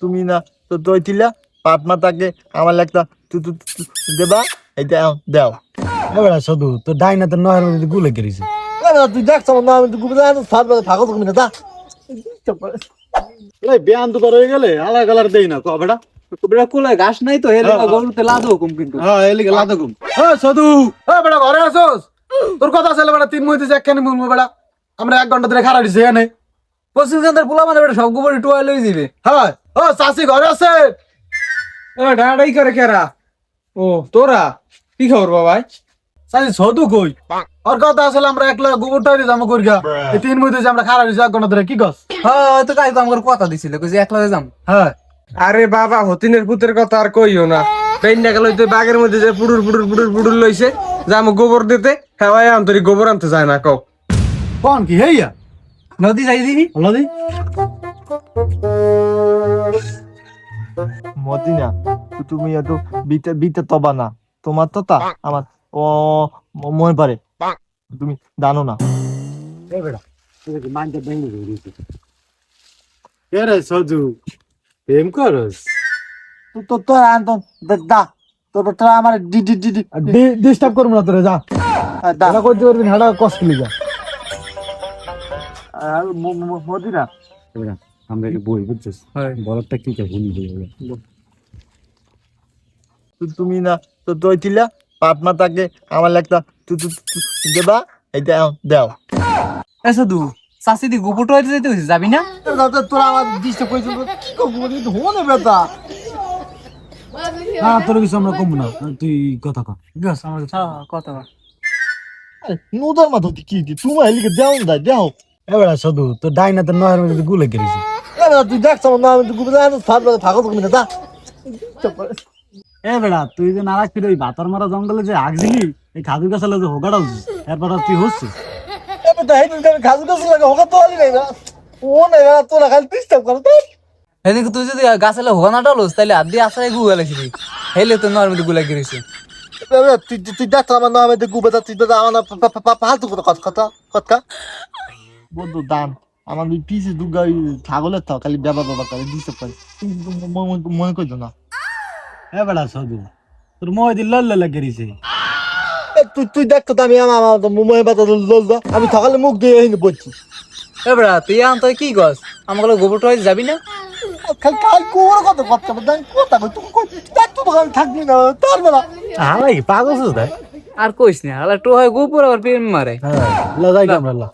তুমি না তো দইতিলা পাট মাতাকে আমার একটা দেবা এইটা দাও। এবার শুধু তো ডাইনা তো নহের মধ্যে গুলে গেছে। তুই দেখছ না আমি তো গুবে জানো সাত বাজে থাকো তুমি না তা এই বিয়ান তো হয়ে গেলে আলাদা কালার দেই না কবেটা বেটা কোলে ঘাস নাই তো হেলে গরুতে লাদো হুকুম কিন্তু। হ্যাঁ এলিকে লাদা ঘুম। শুধু বেটা ঘরে আসোস? তোর কথা ছিল বেটা 3 মইতে যে একখানি মুলমু বেটা আমরা 1 ঘন্টা ধরে খাড়া দিছি এনে। পশ্চিম চন্দ্রের পোলা মানে বেটা সব গোবরে টুয়া লই যাবে। হ্যাঁ চাচি ঘরে আছে? ডাড়াই করে কেরা? ও তোরা কি খবর বাবাই? চাচি শুধু কই ওর কথা আসলে আমরা একলা গোবরটাই জামা করিয়া এই 3 মইতে যে আমরা খাড়া দিছি 1 ঘন্টা ধরে কি কস? হ্যাঁ তো কাই তো আমার কথা দিছিল কইছে একলা যাম। হ্যাঁ আরে বাবা হতিনের পুতের কথা আর কইও না। পেন্ডা গেল ওই বাগের মধ্যে যে পুডুর লইছে যে আমি গোবর দিতে হেওয়াই আন্তরিক গোবর আনতে যায় না কও। কোন কি হেইয়া নদী যাই দিবি? নদী মদিনা তুমি এত বিতে বিতে তবা না তোমার তো তা আমার ও মনে পারে তুমি জানো না। এ বেটা তুই কি মানতে ভেঙে গেছিস? কে রে সজু প্রেম করস? তো তো তো আন্তন দা তো তো আমার ডি ডি ডি ডিস্টার্ব করব না তোরে যা দা এটা করতে পারবি না এটা কষ্ট লিগা। মদিনা আমরা কি বই বুঝছিস বলটা কি কে ভুলি হয়ে তুমি না তো দইতিলা পাট মাতাকে আমার একটা দেবা এইটা দাও। এসো দু চাষি দি গোবর টুয়া দিতে হইছে যাবি না? তোরা আমার ডিস্টার্ব করেছিল কি করবো কিন্তু হনে বেটা না তোর কিছু আমরা কম না তুই কথা কর ঠিক আছে আমার কথা নদর মাথা কি তুমি এলিকে দাও না দাও। এবার শুধু তো ডাইনা তো নহের মধ্যে গুলে গেছে। তুই দেখছ না আমি তো গুবে জানো সাত বাজে থাকো তুমি না তা এ বেড়া তুই যে নারাজ ফিরে ওই ভাতার মারা জঙ্গলে যে আগছিলি এই খাজুর গাছে যে হোগাটা উঠছিস এরপর আর তুই হচ্ছিস এবার তো হেই তুমি খাজু কাছে লাগা হোকা তো আলি নাই না ও না এবার তোরা খালি ডিস্টার্ব করো তো এদিকে তুই যদি গাছলে হোনা ডালোস তাহলে হাত দিয়ে আশ্রয় গুলা লাগছিলি হেলে তো নর্মালি গুলা গেছে। তুই দেখছ আমার নাম আমি গুবে তুই তো আমার ফালতু কথা বন্ধু দান আমার ওই পিসে দুগা ছাগলের তো খালি বাবা করে ডিস্টার্ব করে মনে করছো না। এ বেড়া শুধু তোর মই দিল লল্লা গেছে। তুই দেখতো তো আমি আমার মুম্বাই বাতা লল আমি সকালে মুখ দিয়ে এনে বলছি এবার তুই আন তুই কি গছ আমাকে গোবর টুয়া যাবি না? খালি কাল কোর কথা কথা কথা তুই কই দেখতো তো আমি থাকবি না তার বেলা হালাই পাগল শুধু তাই আর কইস না আলা টুয়া গোবর আবার প্রেম মারে। হ্যাঁ লা যাই আমরা লা